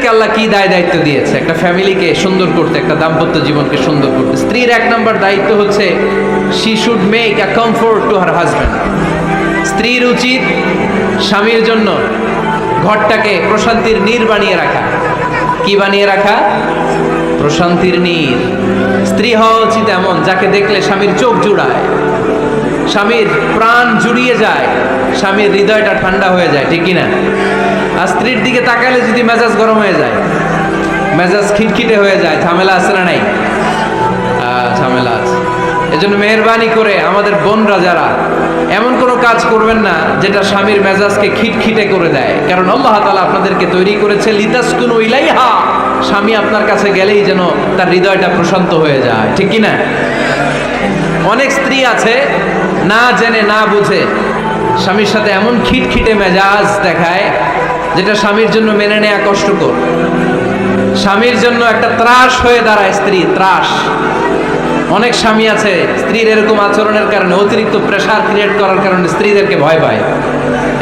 স্ত্রীদেরকে আল্লাহ কি দায়িত্ব দিয়েছে একটা ফ্যামিলিকে সুন্দর করতে, একটা দাম্পত্য জীবনকে সুন্দর করতে। স্ত্রীর 1 নম্বর দায়িত্ব হচ্ছে she should make a comfort to her husband. স্ত্রীর উচিত স্বামীর জন্য ঘরটাকে প্রশান্তির নীড় বানিয়ে রাখা। কি বানিয়ে রাখা? প্রশান্তির নীড়। স্ত্রী হওয়া উচিত এমন যাকে দেখলে স্বামীর চোখ জুড়ায়, স্বামীর প্রাণ জুড়িয়ে যায়, স্বামীর হৃদয়টা ঠান্ডা হয়ে যায়, ঠিক কিনা? আর স্ত্রীর দিকে তাকালে যদি মেজাজ গরম হয়ে যায়, মেজাজ খিটখিটে হয়ে যায়, ঝামেলা আছে না নাই? ঝামেলা আছে। এজন্য মেহেরবানি করে আমাদের বোনরা যারা এমন কোনো কাজ করবেন না যেটা স্বামীর মেজাজকে খিটখিটে করে দেয়, কারণ আল্লাহ তাআলা আপনাদেরকে তৈরি করেছে লিতাসকুনু ইলাইহা, স্বামী আপনার কাছে গেলেই যেন তার হৃদয়টা প্রশান্ত হয়ে যায়, ঠিক কিনা? অনেক স্ত্রী আছে না জেনে না বুঝে স্বামীর সাথে এমন খিটখিটে মেজাজ দেখায় যেটা স্বামীর জন্য মেনে নেওয়া কষ্টকর। স্বামীর জন্য একটা ত্রাস হয়ে দাঁড়ায় স্ত্রী, ত্রাস। অনেক স্বামী আছে স্ত্রীর এরকম আচরণের কারণে, অতিরিক্ত প্রেসার ক্রিয়েট করার কারণে স্ত্রীদেরকে ভয় পায়।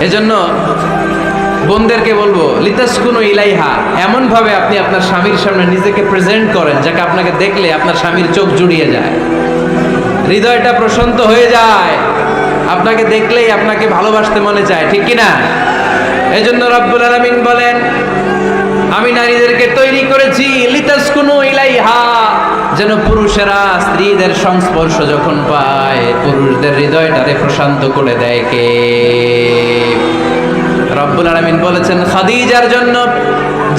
এজন্য বোনদেরকে বলবো লিতাসকুনু ইলাইহা, এমন ভাবে আপনি আপনার স্বামীর সামনে নিজেকে প্রেজেন্ট করেন যাকে আপনাকে দেখলে আপনার স্বামীর চোখ জুড়িয়ে যায়, হৃদয়টা প্রশান্ত হয়ে যায়, আপনাকে দেখলেই আপনাকে ভালোবাসতে মনে চায়, ঠিক কিনা? এজন্য রব্বুল আলামিন বলেন আমি নারীদেরকে তৈরি করেছি লিতাসকুনু ইলাইহা, যেন পুরুষেরা স্ত্রীদের সংস্পর্শ যখন পায় পুরুষদের হৃদয়টারে প্রশান্ত করে দেয়। কে? রব্বুল আলামিন বলেছেন খাদিজার জন্য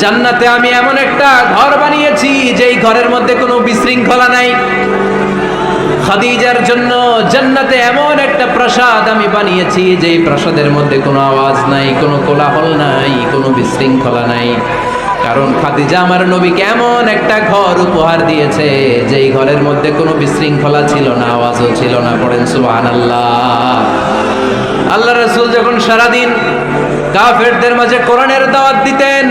জান্নাতে আমি এমন একটা ঘর বানিয়েছি যেই ঘরের মধ্যে কোনো বিশৃঙ্খলা নাই। খাদিজার জন্য জান্নাতে এমন একটা প্রাসাদ আমি বানিয়েছি যেই প্রাসাদের মধ্যে কোনো আওয়াজ নাই, কোনো কোলাহল নাই, কোনো বিশৃঙ্খলা নাই। কারণ খাদিজা আমার নবীকে এমন একটা ঘর উপহার দিয়েছে যেই ঘরের মধ্যে কোনো বিশৃঙ্খলা ছিল না, আওয়াজও ছিল না। পড়েন সুবহানাল্লাহ। আল্লাহ রাসূল যখন সারাদিন কাফেরদের মাঝে কোরআনের দাওয়াত দিতেন,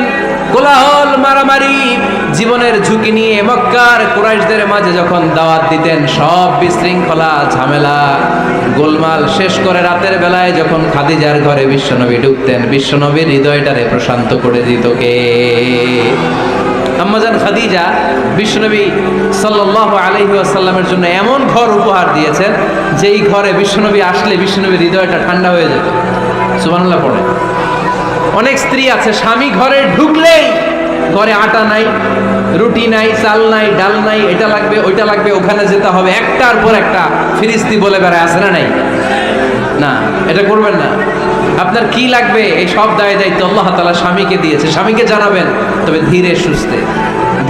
কোলাহল মারামারি জীবনের ঝুঁকি নিয়ে মক্কার কুরাইশদের মাঝে যখন দাওয়াত দিতেন, সব বিশৃঙ্খলা ঝামেলা গোলমাল শেষ করে রাতের বেলায় যখন খাদিজার ঘরে বিশ্বনবী ঢুকতেন, বিশ্বনবীর হৃদয়টারে প্রশান্ত করে দিত কে? আম্মাজান খাদিজা বিশ্বনবী সাল্লাল্লাহু আলাইহি ওয়াসাল্লামের জন্য এমন ঘর উপহার দিয়েছেন যেই ঘরে বিশ্বনবী আসলে বিশ্বনবীর হৃদয়টা ঠান্ডা হয়ে যেত। সুবহানাল্লাহ পড়ে। অনেক স্ত্রী আছে স্বামী ঘরে ঢুকলেই ঘরে আটা নাই, রুটি নাই, চাল নাই, ডাল নাই, এটা লাগবে ওইটা লাগবে, ওখানে যেতে হবে, একটার পর একটা ফিরিস্তি বলে বেড়ায়, আছে না নাই? না, এটা করবেন না। আপনার কি লাগবে এই সব দায়িত্ব আল্লাহ তাআলা স্বামীকে দিয়েছে, স্বামীকে জানাবেন, তবে ধীরে সুস্থে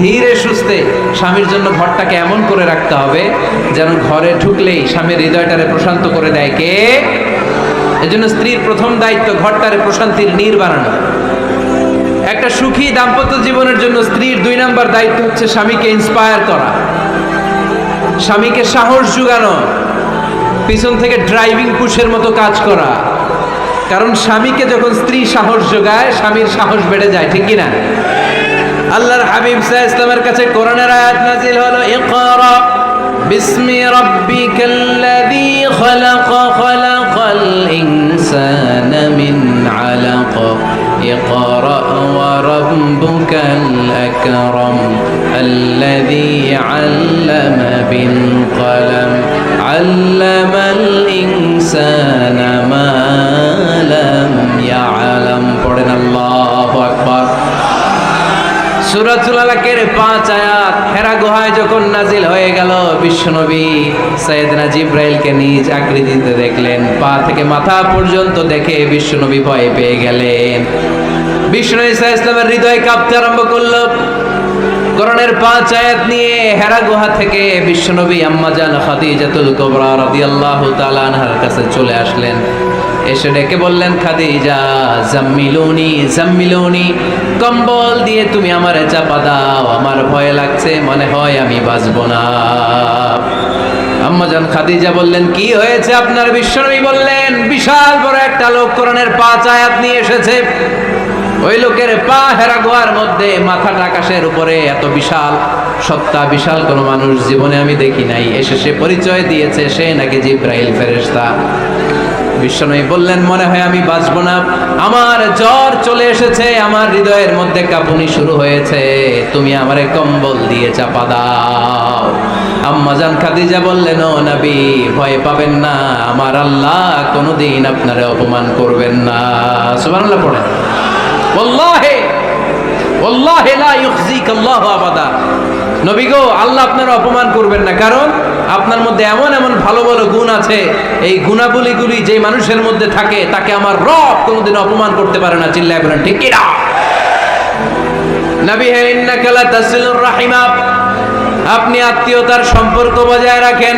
ধীরে সুস্থে স্বামীর জন্য ঘরটাকে এমন করে রাখতে হবে যেন ঘরে ঢুকলেই স্বামীর হৃদয়টারে প্রশান্ত করে দেয় কে? এজন্য স্ত্রীর প্রথম দায়িত্ব ঘরটারে প্রশান্তির নীড় বানানো। একটা সুখী দাম্পত্য জীবনের জন্য স্ত্রীর 2 নম্বর দায়িত্ব হচ্ছে স্বামীকে ইন্সপায়ার করা, স্বামীকে সাহস জোগানো, পিছন থেকে ড্রাইভিং পুশের মতো কাজ করা। কারণ স্বামীকে যখন স্ত্রী সাহস যোগায় স্বামীর সাহস বেড়ে যায়, ঠিক কিনা? আল্লাহর হাবিব সাল্লাল্লাহু আলাইহি ওয়াসাল্লামের কাছে কোরআনের আয়াত নাযিল হলো ইকরা বিসমি রাব্বিকাল্লাযী খালাক খালাকাল ইনসানা মিন আলাক ইকরা ওয়া রাব্বুকাল আকরাম আল্লাযী আল্লামা বিল কলম আল্লামাল ইনসানা মা লাম ইয়ালাম। পড়েন আল্লাহু আকবার। সূরাতুল আলাকের 5 আয়াত হেরা গুহায় যখন নাজিল হয়ে গেল, বিশ্বনবী সাইয়েদনা জিবরাইলকে নিজ আকৃতিতে দেখলেন, পা থেকে মাথা পর্যন্ত দেখে বিশ্বনবী ভয় পেয়ে গেলেন। বিশ্বনবী সাল্লাল্লাহু আলাইহি ওয়াসাল্লামের হৃদয় কাঁপতে আরম্ভ করলো। কোরআনের 5 আয়াত নিয়ে হেরা গুহা থেকে বিশ্বনবী আম্মাজান খাদিজাতুল কুবরা রাদিয়াল্লাহু তাআলা আনহার কাছে চলে আসলেন। এসে ডেকে বললেন, খাদিজা জাম্মিলুনি জাম্মিলুনি, কম্বল দিয়ে তুমি আমারে চাপা দাও, আমার ভয় লাগছে, মনে হয় আমি বাঁচবো না। আম্মাজান খাদিজা বললেন, কি হয়েছে আপনার? বিশ্বনবী বললেন, বিশাল বড় একটা লোক কোরআনের 5 আয়াত নিয়ে এসেছে। ওই লোকের পা হেরা গুহার মধ্যে, মাথাটা আকাশের উপরে, এত বিশাল সত্তা, বিশাল কোনো মানুষ জীবনে আমি দেখি নাই। এসে সে পরিচয় দিয়েছে সে নাকি জিবরাইল ফেরেশতা। বিশ্বনবী বললেন, মনে হয় আমি বাঁচব না, আমার জ্বর চলে এসেছে, আমার হৃদয়ের মধ্যে কাঁপুনি শুরু হয়েছে, তুমি আমারে কম্বল দিয়ে চাপা দাও। আম্মা জান খাদিজা বললেন, ও নবী ভয় পাবেন না, আমার আল্লাহ কোনোদিন আপনারে অপমান করবেন না। সুবহানাল্লাহ পড়েন। ওয়াল্লাহি ওয়াল্লাহি লা ইউখজিকাল্লাহু আবাদা। নবী গো, আল্লাহ আপনারা অপমান করবেন না, কারণ আপনার মধ্যে এমন এমন ভালো ভালো গুণ আছে, এই গুণাবলীগুলি যে মানুষের মধ্যে থাকে তাকে আমার রব কোনোদিন অপমান করতে পারে না। চিল্লায় বলেন ঠিক কি না? নবী হে, ইন্নাকা লা তাসিলুর রাহিমা, আপনি আত্মীয়তার সম্পর্ক বজায় রাখেন।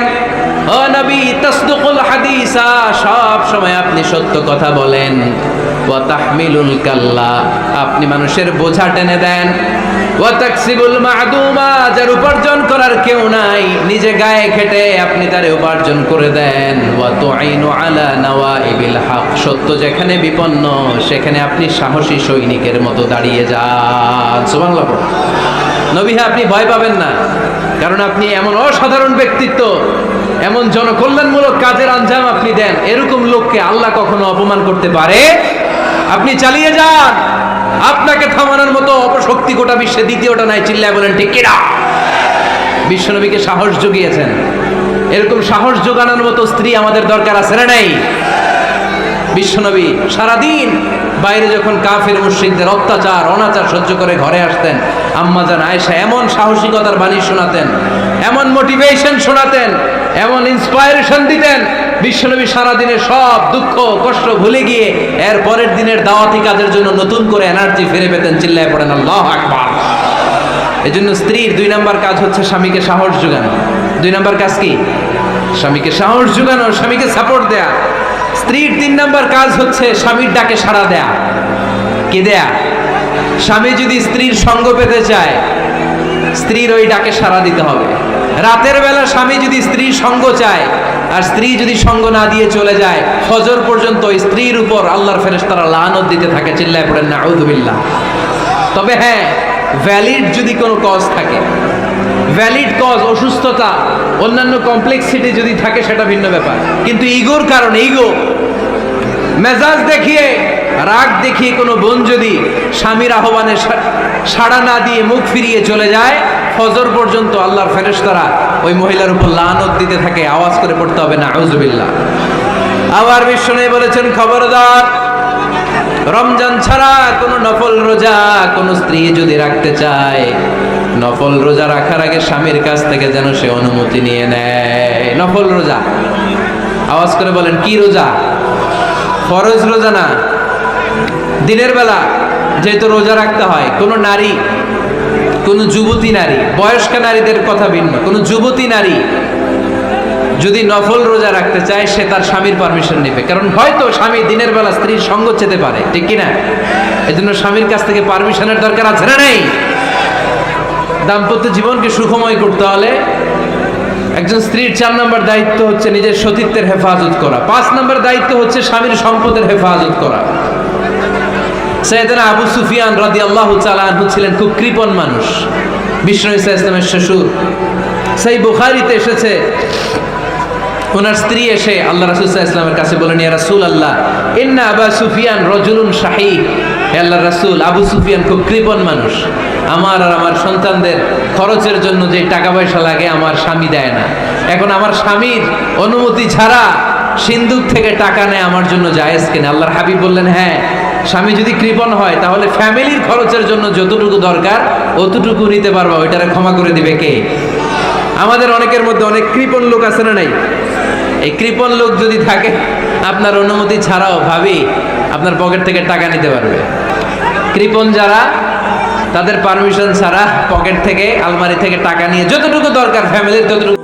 ও নবী, তাসদুকুল হাদিসা, সব সময় আপনি সত্য কথা বলেন। ওয়া তাহমিলুল কাল্লা, আপনি মানুষের বোঝা টেনে দেন। ওয়া তাকসিবুল মা'দুমা, যার উপার্জন করার কেউ নাই, নিজে গায়ে খেটে আপনি তারে উপার্জন করে দেন। ওয়া তুঈনু আলা নাওয়াইবিল হক, সত্য যেখানে বিপন্ন সেখানে আপনি সাহসী সৈনিকের মতো দাঁড়িয়ে যান। সুবহানাল্লাহ। নবী হে, আপনি ভয় পাবেন না, কারণ আপনি এমন অসাধারণ ব্যক্তিত্ব, এমন জনকল্যাণমূলক কাজের আঞ্জাম আপনি দেন, এরকম লোককে আল্লাহ কখনো অপমান করতে পারে? আপনি চালিয়ে যান, আপনাকে থামানোর মতো অপশক্তি গোটা বিশ্বে দ্বিতীয়টা নাই। চিল্লায় বলেন ঠিক কিনা? বিশ্বনবীকে সাহস জুগিয়েছেন, এরকম সাহস জোগানোর মতো স্ত্রী আমাদের দরকার আছে না নাই? বিশ্বনবী সারাদিন বাইরে যখন কাফের মুশরিকদের অত্যাচার অনাচার সহ্য করে ঘরে আসতেন, আম্মা জান আয়েশা এমন সাহসিকতার বাণী শোনাতেন, এমন মোটিভেশন শোনাতেন, এমন ইন্সপায়ারেশন দিতেন, বিশ্বনবী সারাদিনের সব দুঃখ কষ্ট ভুলে গিয়ে এর পরের দিনের দাওয়াতি কাজের জন্য নতুন করে এনার্জি ফিরে পেতেন। চিল্লায় পড়েন আল্লাহু আকবার। এজন্য স্ত্রীর 2 নাম্বার কাজ হচ্ছে স্বামীকে সাহস যোগানো। 2 নাম্বার কাজ কি? স্বামীকে সাহস যোগানো, স্বামীকে সাপোর্ট দেয়া। স্ত্রীর 3 নাম্বার কাজ হচ্ছে স্বামীর ডাকে সাড়া দেয়া। কে দেয়া? স্বামী যদি স্ত্রীর সঙ্গ পেতে চায়, স্ত্রীর ওই ডাকে সাড়া দিতে হবে। রাতের বেলা স্বামী যদি স্ত্রীর সঙ্গ চায়, আর স্ত্রী যদি সঙ্গ না দিয়ে চলে যায়, ফজর পর্যন্ত ওই স্ত্রীর উপর আল্লাহর ফেরেশতারা লানত দিতে থাকে। চিল্লায় পড়েন নাউযু বিল্লাহ। তবে হ্যাঁ, ভ্যালিড যদি কোনো কজ থাকে, ভ্যালিড কজ, অসুস্থতা, অন্যান্য কমপ্লেক্সিটি যদি থাকে সেটা ভিন্ন ব্যাপার। কিন্তু ইগোর কারণে, ইগো, মেজাজ দেখিয়ে, রাগ দেখিয়ে কোনো বোন যদি স্বামীর আহ্বানে সাড়া না দিয়ে মুখ ফিরিয়ে চলে যায়, ফজর পর্যন্ত আল্লাহর ফেরেশতারা ওই মহিলার উপর লানত দিতে থাকে। আওয়াজ করে পড়তে হবে নাউযু বিল্লাহ। আবার বিশ্বনবী বলেছেন, খবরদার, রমজান ছাড়া কোনো নফল রোজা কোনো স্ত্রী যদি রাখতে চায়, নফল রোজা রাখার আগে স্বামীর কাছ থেকে যেন সে অনুমতি নিয়ে নেয়। নফল রোজা, আওয়াজ করে বলেন কি রোজা? ফরজ রোজা না। দিনের বেলা যেহেতু রোজা রাখতে হয়, কোনো নারী, কোনো যুবতী নারী, বয়স্ক নারীদের কথা ভিন্ন, কোনো যুবতী নারী যদি নফল রোজা রাখতে চায়, সে তার স্বামীর পারমিশন নেবে। কারণ হয়তো স্বামী দিনের বেলা স্ত্রীর সঙ্গ চেতে পারে, ঠিক কিনা? এজন্য স্বামীর কাছ থেকে পারমিশনের দরকার আছে না নেই? দাম্পত্য জীবনকে সুখময় করতে হলে একজন স্ত্রীর 4 নম্বর দায়িত্ব হচ্ছে নিজের সতীত্বের হেফাজত করা। 5 নম্বর দায়িত্ব হচ্ছে স্বামীর সম্পদের হেফাজত করা। সাইয়েদনা আবু সুফিয়ান রাদিয়াল্লাহু তাআলা আনহু ছিলেন খুব কৃপণ মানুষ, বিষ্ণু ইসা ইসলামের শ্বশুর। সেই বুখারীতে এসেছে, ওনার স্ত্রী এসে আল্লাহ রাসূল সাল্লাল্লাহু আলাইহি ওয়াসাল্লামের কাছে বলেন, ইয়া রাসূলুল্লাহ, ইন্না আবা সুফিয়ান রাজুলুন শাহী। হে আল্লাহর রাসূল, আবু সুফিয়ান খুব কৃপণ মানুষ, আমার আর আমার সন্তানদের খরচের জন্য যে টাকা পয়সা লাগে আমার স্বামী দেয় না। এখন আমার স্বামীর অনুমতি ছাড়া সিন্দুক থেকে টাকা নেয় আমার জন্য জায়েজ কিনা? আল্লাহর হাবিব বললেন, হ্যাঁ, স্বামী যদি কৃপণ হয় তাহলে ফ্যামিলির খরচের জন্য যতটুকু দরকার অতটুকু নিতে পারবা, ওইটারে ক্ষমা করে দিবে কে? আমাদের অনেকের মধ্যে অনেক কৃপণ লোক আছে না নাই? এই কৃপণ লোক যদি থাকে, আপনার অনুমতি ছাড়াও ভাবি আপনার পকেট থেকে টাকা নিতে পারবে। কৃপণ যারা, তাদের পারমিশন ছাড়া পকেট থেকে, আলমারি থেকে টাকা নিয়ে যতটুকু দরকার ফ্যামিলির ততটুকু